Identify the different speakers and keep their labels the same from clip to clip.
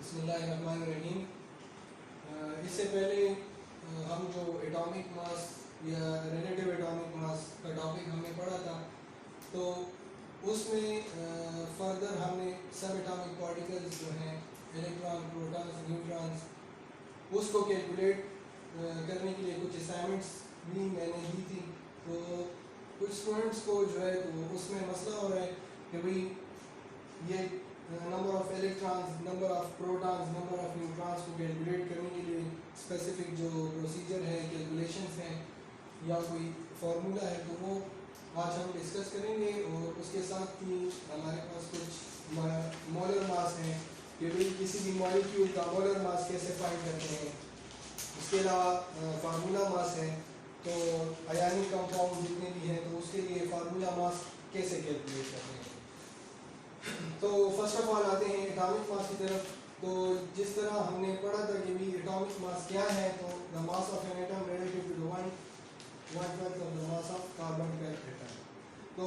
Speaker 1: बिस्मिल्लाहिर्रहमानिर्रहीम। इससे पहले हम जो एटॉमिक मास या रिलेटिव एटॉमिक मास का टॉपिक हमने पढ़ा था, तो उसमें फर्दर हमने सब एटॉमिक पार्टिकल्स जो हैं इलेक्ट्रॉन, प्रोटॉन्स, न्यूट्रॉन्स, उसको कैलकुलेट करने के लिए कुछ असाइनमेंट्स भी मैंने दी थी। तो कुछ स्टूडेंट्स को जो है तो उसमें मसला हो रहा है कि भाई ये number of electrons, number of protons, number of neutrons को कैलकुलेट करने के लिए स्पेसिफिक जो प्रोसीजर है, कैलकुलेशंस हैं या कोई फार्मूला है, तो वो आज हम डिस्कस करेंगे। और उसके साथ ही हमारे पास कुछ मोलर मास हैं कि भाई किसी भी मॉलिक्यूल का मोलर मास कैसे फाइंड करते हैं। इसके अलावा फार्मूला मास है, तो आयनिक कंपाउंड जितने भी हैं तो उसके लिए फार्मूला मास कैसे कैलकुलेट करते हैं। तो फर्स्ट ऑफ ऑल आते हैं एटॉमिक मास की तरफ। तो जिस तरह हमने पढ़ा था कि भी एटॉमिक मास क्या है, तो the mass of an atom relative to the 1/12 of the mass of carbon 12 atom. तो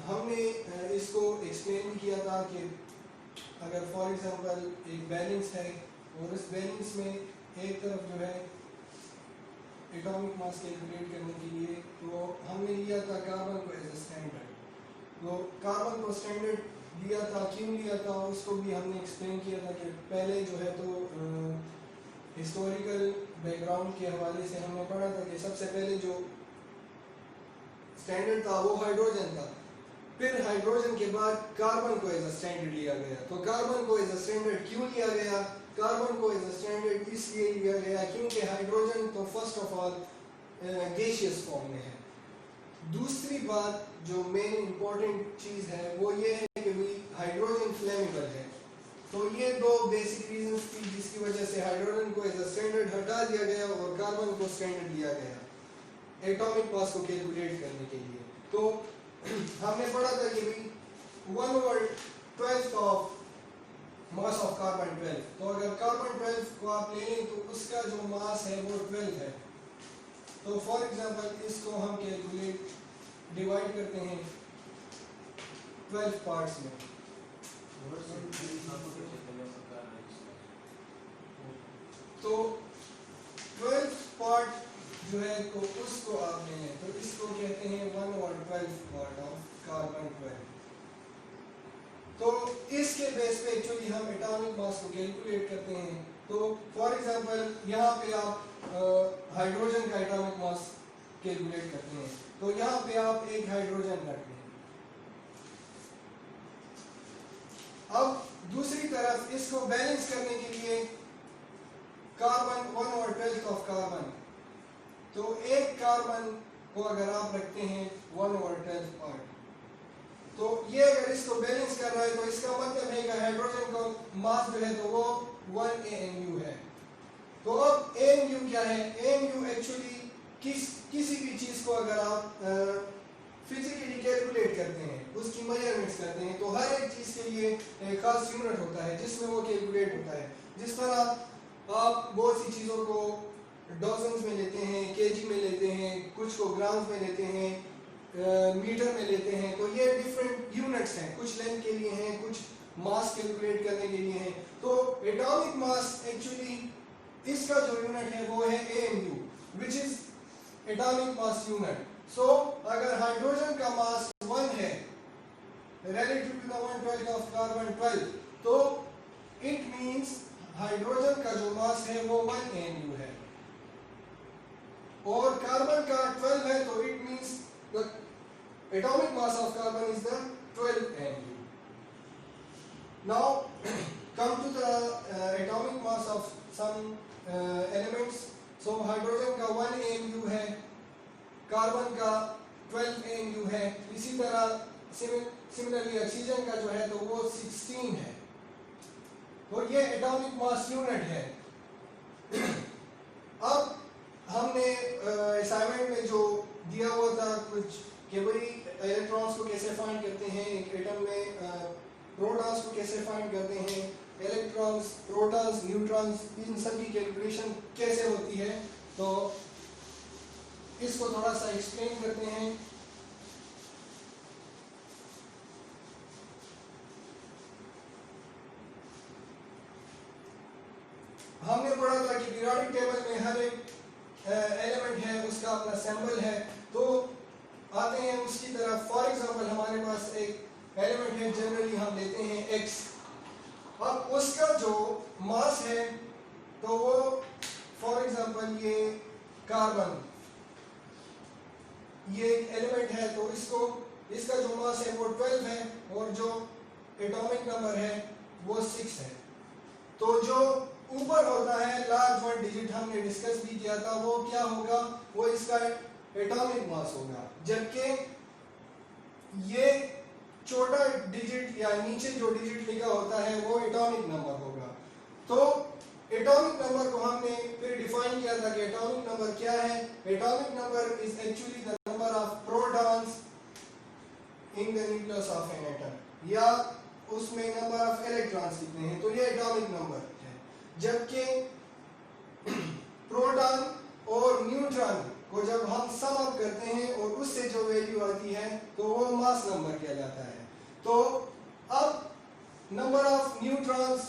Speaker 1: हमने इसको एक्सप्लेन भी किया था कि अगर फॉर एग्जांपल एक बैलेंस है और इस बैलेंस में एक तरफ जो है एटॉमिक मास कैलकुलेट करने के लिए तो हमने लिया था कार्बन को एज ए स्टैंडर्ड। तो कार्बन को स्टैंडर्ड लिया था, क्यों लिया था उसको भी हमने एक्सप्लेन किया था कि पहले जो है तो हिस्टोरिकल बैकग्राउंड के हवाले से हमने पढ़ा था कि सबसे पहले जो स्टैंडर्ड था वो हाइड्रोजन था, फिर हाइड्रोजन के बाद कार्बन को एज अ स्टैंडर्ड लिया गया। तो कार्बन को एज अ स्टैंडर्ड क्यों लिया गया? कार्बन को एज अ स्टैंडर्ड इसलिए लिया गया क्योंकि हाइड्रोजन तो first of all gaseous form में है। दूसरी बात जो मेन इंपॉर्टेंट चीज़ है वो ये है कि भाई हाइड्रोजन फ्लेमेबल है। तो ये दो बेसिक रीजंस थी जिसकी वजह से हाइड्रोजन को एज अ स्टैंडर्ड हटा दिया गया और कार्बन को स्टैंडर्ड लिया गया एटॉमिक मास को कैलकुलेट करने के लिए। तो हमने पढ़ा था कि भाई 1/12 ऑफ मास ऑफ कार्बन 12। तो अगर कार्बन 12 को आप ले लें तो उसका जो मास है वो 12 है। तो फॉर एग्जांपल इसको हम कैलकुलेट डिवाइड करते हैं 12 पार्ट्स में। तो 12 पार्ट जो है तो उसको आप ले लें तो इसको कहते हैं 1/12 पार्ट ऑफ कार्बन 12। तो इसके बेस पे एक्चुअली हम एटॉमिक मास को कैलकुलेट करते हैं। तो फॉर एग्जांपल यहाँ पे आप हाइड्रोजन का एटॉमिक मास कैलकुलेट करते हैं, तो यहाँ पे आप एक हाइड्रोजन रखते हैं। अब दूसरी तरफ इसको बैलेंस करने के लिए कार्बन 1/12 ऑफ कार्बन, तो एक कार्बन को अगर आप रखते हैं 1/12 पार्ट, तो ये अगर इसको बैलेंस कर रहा है तो इसका मतलब है कि हाइड्रोजन का मास जो है तो वो 1 AMU है। तो अब AMU क्या है? AMU एक्चुअली किसी भी चीज़ को अगर आप फिजिकली कैलकुलेट करते हैं, उसकी मेजरमेंट्स करते हैं, तो हर एक चीज़ के लिए एक खास यूनिट होता है जिसमें वो कैलकुलेट होता है। जिस तरह आप बहुत सी चीज़ों को डॉजन्स में लेते हैं, केजी में लेते हैं, कुछ को ग्राम्स में लेते हैं, मीटर में लेते हैं, तो ये डिफरेंट यूनिट्स हैं। कुछ लेंथ के लिए हैं, कुछ मास कैलकुलेट करने के लिए हैं। तो एटॉमिक मास एक्चुअली इसका जो यूनिट है वो है AMU, which is atomic mass unit. So अगर हाइड्रोजन का मास 1 है relative to the 1/12 of carbon 12, तो इट मींस हाइड्रोजन का जो मास है वो 1 AMU है और कार्बन का 12 है, तो it means the atomic mass of carbon is the 12 AMU. Now come to the atomic mass of some elements. So hydrogen का 1 AMU है, कार्बन का 12 AMU है। इसी तरह सिमिलरली ऑक्सीजन का जो है तो वो 16 है। तो ये एटॉमिक मास यूनिट है। अब हमने असाइनमेंट में जो दिया हुआ था कुछ कि भाई इलेक्ट्रॉन्स को कैसे फाइंड करते हैं, एक एटम में प्रोटॉन्स को कैसे फाइंड करते हैं, इलेक्ट्रॉन्स, प्रोटॉन्स, न्यूट्रॉन्स, इन सब की कैलकुलेशन कैसे होती है। तो इसको थोड़ा सा एक्सप्लेन करते हैं। हमने पढ़ा था कि पीरियोडिक टेबल में हर एक एलिमेंट है उसका अपना सिंबल है। तो आते हैं उसकी तरफ। फॉर एग्जांपल हमारे पास एक एलिमेंट है, जनरली हम लेते हैं x। अब उसका जो मास है तो वो फॉर एग्जांपल ये कार्बन, ये एक एलिमेंट है तो इसका जो मास है वो 12 है और जो एटॉमिक नंबर है वो 6 है। तो जो ऊपर होता है लार्ज वन डिजिट हमने डिस्कस भी किया था, वो क्या होगा, वो इसका एटॉमिक मास होगा, जबकि ये छोटा डिजिट या नीचे जो डिजिट लिखा होता है वो एटॉमिक नंबर होगा। तो एटॉमिक नंबर को हमने फिर डिफाइन किया था कि एटॉमिक नंबर क्या है। Atomic number is actually the number of protons in the nucleus of an atom, या उसमें नंबर ऑफ इलेक्ट्रॉन्स कितने हैं, तो ये एटॉमिक नंबर है। जबकि प्रोटॉन और न्यूट्रॉन को जब हम सम अप करते हैं और उससे जो वैल्यू आती है तो वो मास नंबर कहलाता है। तो अब number of neutrons,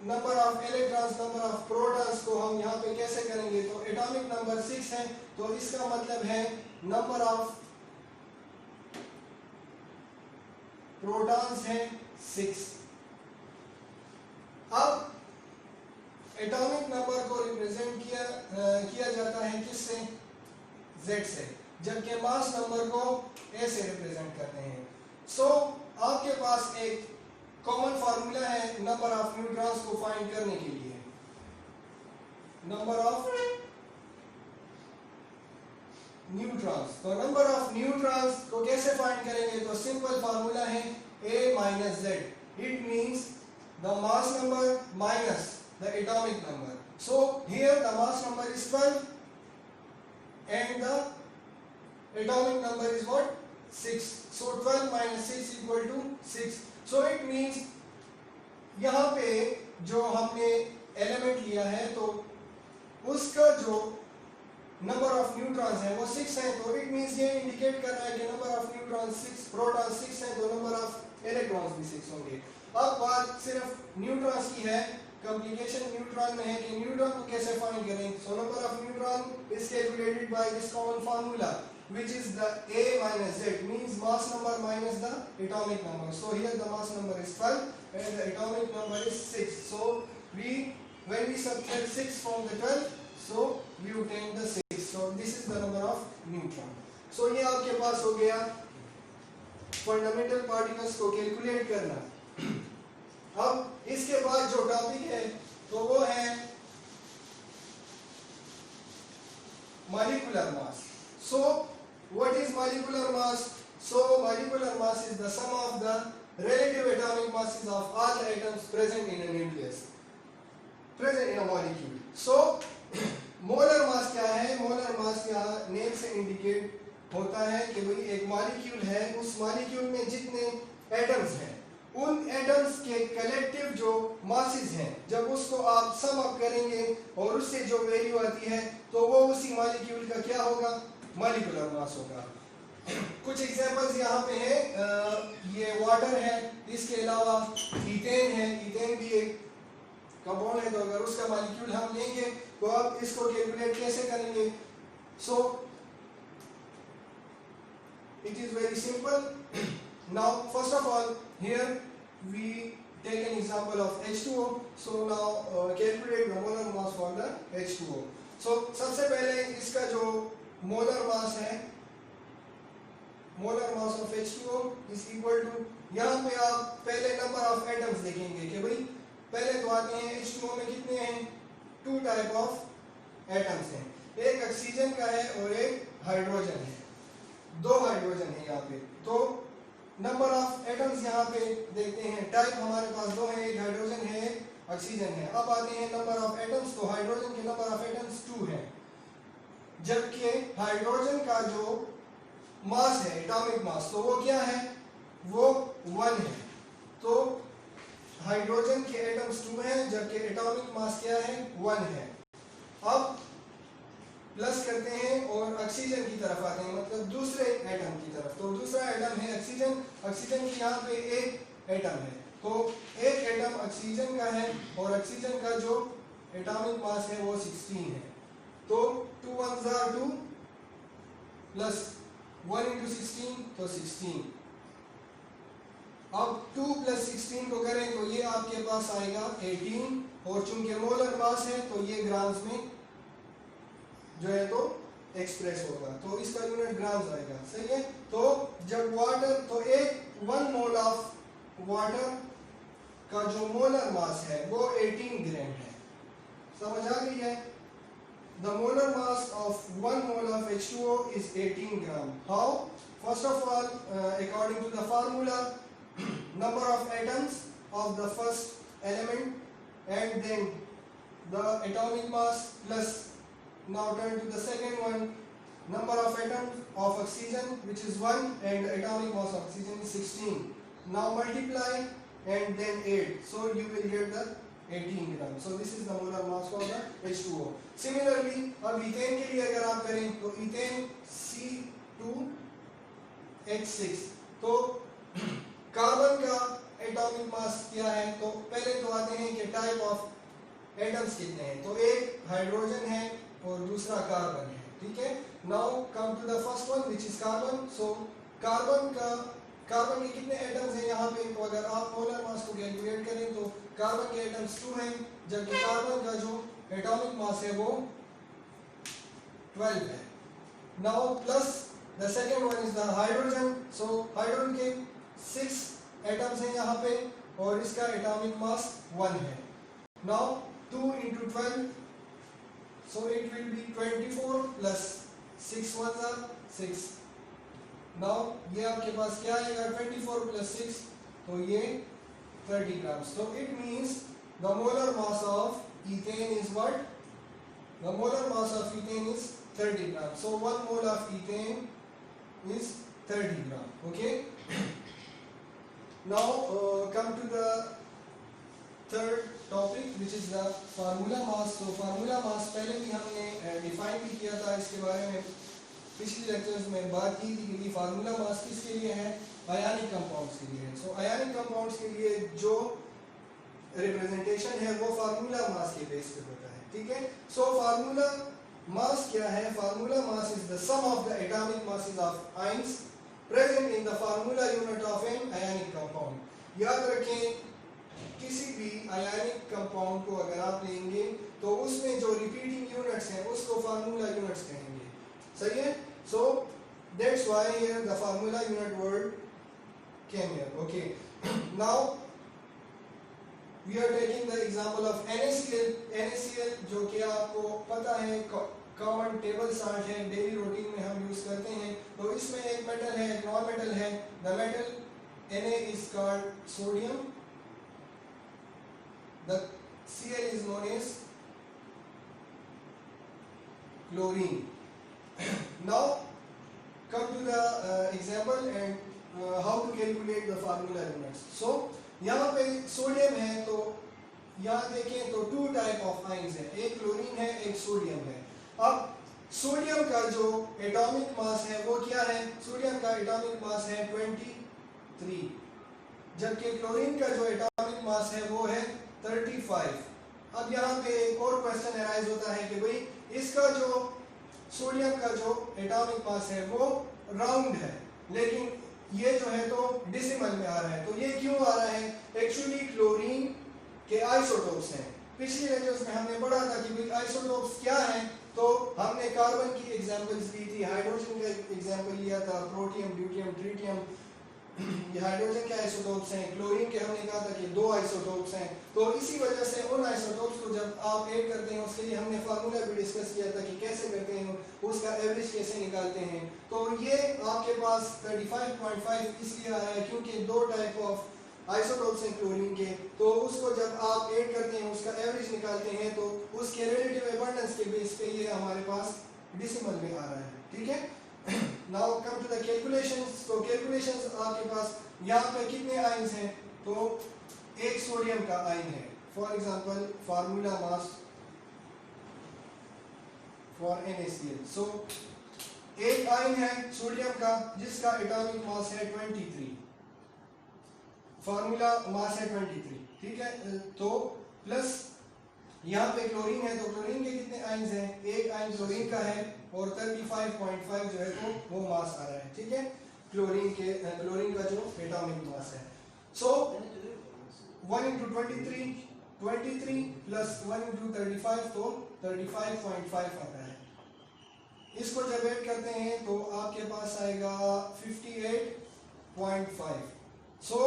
Speaker 1: number of electrons, number of protons को हम यहाँ पे कैसे करेंगे, तो एटॉमिक नंबर 6 है तो इसका मतलब है नंबर ऑफ प्रोटॉन्स है 6। अब एटॉमिक नंबर को रिप्रेजेंट किया जाता है किससे, Z से, जबकि मास नंबर को A से रिप्रेजेंट करते हैं। सो आपके पास एक कॉमन फार्मूला है नंबर ऑफ न्यूट्रॉन्स को फाइंड करने के लिए। नंबर ऑफ न्यूट्रॉन्स, तो नंबर ऑफ न्यूट्रॉन्स को कैसे फाइंड करेंगे, तो सिंपल फार्मूला है A minus Z। It means the mass number minus the atomic number. So here the mass number is 12 and the atomic number is what, 6. So 12 minus 6 equal to 6. So it means यहाँ पे जो हमने element लिया है तो उसका जो number of neutrons है वो 6 है, तो इट मींस ये इंडिकेट कर रहा है कि नंबर ऑफ न्यूट्रॉन्स 6, प्रोटॉन 6 है, तो नंबर ऑफ इलेक्ट्रॉन्स भी 6 होंगे। अब बात सिर्फ न्यूट्रॉन्स की है, कॉम्प्लिकेशन न्यूट्रॉन में है कि न्यूट्रॉन को कैसे फाइंड करें। So number of neutron is calculated by this common formula which is the A minus Z, means mass number minus the atomic number. So here the mass number is 12 and the atomic number is 6. So when we subtract 6 from the 12, so we obtain the 6. So this is the number of neutron. So ये आपके पास हो गया fundamental particles को calculate करना। अब इसके बाद जो टॉपिक है तो वो है molecular mass. So what is molecular mass? So molecular mass is the sum of the relative atomic masses of all the atoms present in a nucleus, present in a molecule. So molar mass क्या है? molar mass यहाँ name से indicate होता है कि भाई एक molecule है, उस मॉलिक्यूल में जितने एटम्स हैं उन एटम्स के कलेक्टिव जो मासेस हैं, जब उसको आप सम अप करेंगे और उससे जो वैल्यू आती है तो वो उसी मॉलिक्यूल का क्या होगा, मॉलिक्यूलर मास होगा। कुछ एग्जांपल्स यहाँ पे हैं, ये वाटर है, इसके अलावा ईथेन है, ईथेन भी एक कंपाउंड है, तो अगर उसका मॉलिक्यूल हम लेंगे तो आप इसको कैलकुलेट कैसे करेंगे। So it is very simple. Now first of all here we take an example of H2O. So now calculate the molar mass for the H2O. So सबसे पहले इसका जो molar mass है, molar mass of H2O is equal to, यहाँ पे आप पहले number of atoms देखेंगे कि भाई पहले तो आते हैं H2O में कितने हैं, 2 type of atoms हैं, एक ऑक्सीजन का है और एक हाइड्रोजन है, 2 हाइड्रोजन है यहाँ पे। तो नंबर ऑफ एटम्स यहाँ पे देखते हैं, टाइप हमारे पास 2 है, एक हाइड्रोजन है एक ऑक्सीजन है। अब आते हैं नंबर ऑफ एटम्स, तो हाइड्रोजन के नंबर ऑफ एटम्स 2 है, जबकि हाइड्रोजन का जो मास है, एटॉमिक मास, तो वो क्या है, वो 1 है। तो हाइड्रोजन के एटम्स 2 हैं जबकि एटॉमिक मास क्या है, 1 है। अब प्लस करते हैं और ऑक्सीजन की तरफ आते हैं, मतलब दूसरे एटम की तरफ। तो दूसरा एटम है ऑक्सीजन, ऑक्सीजन की यहाँ पे एक एटम है, तो एक एटम ऑक्सीजन का है और ऑक्सीजन का जो एटॉमिक मास है वो 16 है। तो 2 1s are 2 प्लस 1 into 16 तो 16। अब 2 + 16 को करें तो ये आपके पास आएगा 18, और चूंकि मोलर मास है तो ये ग्राम्स में जो है तो एक्सप्रेस होगा, तो इसका यूनिट ग्राम्स आएगा। सही है। तो जब वाटर, तो एक 1 मोल ऑफ वाटर का जो मोलर मास है वो 18 ग्राम है। समझ आ गई है? The molar mass of 1 mole of H2O is 18 gram. How? First of all, according to the formula, number of atoms of the first element and then the atomic mass plus, now turn to the second one, number of atoms of oxygen which is 1 and atomic mass of oxygen is 16. Now multiply and then add, so you will get the 18 gram. So this is the molar mass of the H2O. Similarly, अब ethane के लिए अगर आप करें तो ethane C2H6, तो carbon का atomic mass क्या है? तो पहले तो आते हैं कि टाइप ऑफ एटम्स कितने हैं। तो एक हाइड्रोजन है और दूसरा कार्बन है। ठीक है। Now come to the first one which is carbon. So carbon के कितने एटम्स हैं यहाँ पे? तो अगर आप मोलर मास को कैलकुलेट करें तो कार्बन के एटम्स 2 हैं, जबकि कार्बन का जो एटॉमिक मास है वो 12 है। Now plus the second one is the hydrogen. So hydrogen के 6 एटम्स हैं यहाँ पे और इसका एटॉमिक मास 1 है। Now 2 into 12, so it will be 24 plus 6 1s are 6। Now ये आपके पास क्या आएगा? 24 plus 6, तो ये 30 grams. So it means the molar mass of ethane is what? The molar mass of ethane is 30 grams. So 1 mole of ethane is 30 gram. Okay. Now come to the third topic which is the formula mass. So formula mass पहले भी हमने define भी किया था, इसके बारे में पिछली लेक्चर्स में बात की थी कि फार्मूला मास किसके लिए है? आयनिक कंपाउंड्स के लिए है। सो आयनिक कंपाउंड्स के लिए जो रिप्रेजेंटेशन है वो फार्मूला मास के बेस पे होता है। ठीक है। सो फार्मूला मास क्या है? Formula mass is the sum of the atomic masses of ions present in the formula unit of an ionic compound. याद रखें, किसी भी आयनिक कंपाउंड को अगर आप लेंगे तो उसमें जो रिपीटिंग यूनिट्स हैं उसको फार्मूला यूनिट्स कहेंगे। सही है। So that's why here the formula unit word came here. Okay. Now we are taking the example of NaCl. NaCl जो कि आपको पता है कॉमन टेबल साल्ट है, डेली रूटीन में हम यूज करते हैं। तो इसमें एक मेटल है, एक नॉन मेटल है। The metal Na is called sodium, the Cl is known as chlorine. Now come to the example and how to calculate the formula units. So यहाँ पे सोडियम है, तो यहाँ देखें तो 2 टाइप ऑफ आयंस है, एक क्लोरीन है एक सोडियम है। अब सोडियम का जो एटॉमिक मास है वो क्या है? सोडियम का एटॉमिक मास है 23, जबकि क्लोरीन का जो एटॉमिक मास है वो है 35। अब यहाँ पे एक और क्वेश्चन अराइज होता है कि भाई इसका जो सोडियम का जो एटॉमिक मास है वो राउंड है, लेकिन ये जो है तो डेसिमल में आ रहा है। तो ये क्यों आ रहा है? एक्चुअली क्लोरीन के आइसोटोप्स हैं। पिछली लेक्चर्स में हमने पढ़ा था कि भाई आइसोटोप्स क्या हैं, तो हमने कार्बन की एग्जांपल्स ली थी, हाइड्रोजन का एग्जांपल लिया था, प्रोटियम, ड्यूटियम, ट्रिटियम, ये हाइड्रोजन के आइसोटोप्स हैं। क्लोरीन के हमने कहा था कि 2 आइसोटोप्स हैं। तो इसी वजह से उन आइसोटोप्स को जब आप ऐड करते हैं उसके लिए हमने फार्मूला भी डिस्कस किया था कि कैसे करते हैं, उसका एवरेज कैसे निकालते हैं। तो ये आपके पास 35.5 इसलिए आया है क्योंकि 2 टाइप ऑफ आइसोटोप्स हैं क्लोरीन के, तो उसको जब आप ऐड करते हैं उसका एवरेज निकालते हैं तो उसके रिलेटिव अबंडेंस के बेस पे ये हमारे पास डेसिमल में आ रहा है। ठीक है। Now come to the calculations. तो calculations आपके पास यहाँ पे कितने आयंस हैं? तो एक सोडियम का आयन है। For example formula mass for NaCl. सो एक आयन है सोडियम का जिसका एटॉमिक मास है 23, फार्मूला मास है 23। ठीक है। तो प्लस यहाँ पे क्लोरीन है तो क्लोरीन के कितने आयंस हैं, एक आयन क्लोरीन का है और 35.5 जो है तो वो मास आ रहा है, ठीक है, क्लोरीन का जो एटॉमिक मास है। सो 1 into 23 प्लस 1 into 35 तो 35.5 आता है। इसको जब ऐड करते हैं तो आपके पास आएगा 58.5। सो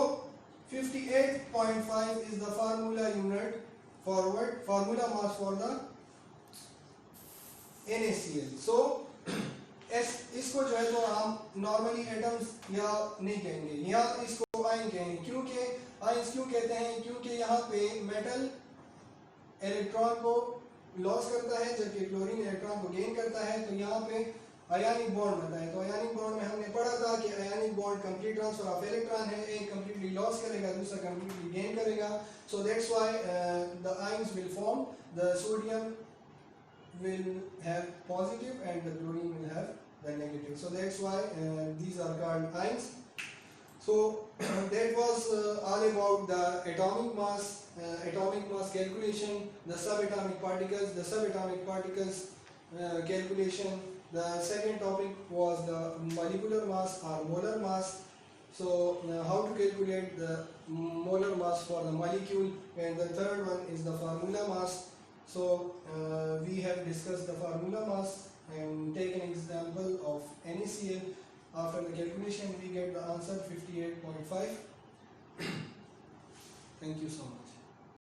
Speaker 1: 58.5 is the formula unit formula mass for the NaCl। so इसको जो है तो हम नॉर्मली एटम्स या नहीं कहेंगे, यहाँ इसको आयन कहेंगे। क्योंकि आयंस क्यों कहते हैं, क्योंकि यहाँ पे मेटल इलेक्ट्रॉन को लॉस करता है जबकि क्लोरीन इलेक्ट्रॉन को गेन करता है, तो यहाँ पे आयनिक बॉन्ड बनता है। तो आयनिक बॉन्ड में हमने पढ़ा था कि ionic bond complete transfer of electron है, एक कंप्लीटली लॉस करेगा दूसरा कंप्लीटली गेन करेगा। So that's why the ions will form, the sodium will have positive and the chlorine will have the negative. So that's why these are called ions. So that was all about the atomic mass calculation, the subatomic particles calculation. The second topic was the molecular mass or molar mass. So how to calculate the molar mass for the molecule, and the third one is the formula mass. So we have discussed the formula mass and take an example of NaCl. After the calculation we get the answer 58.5. Thank you so much.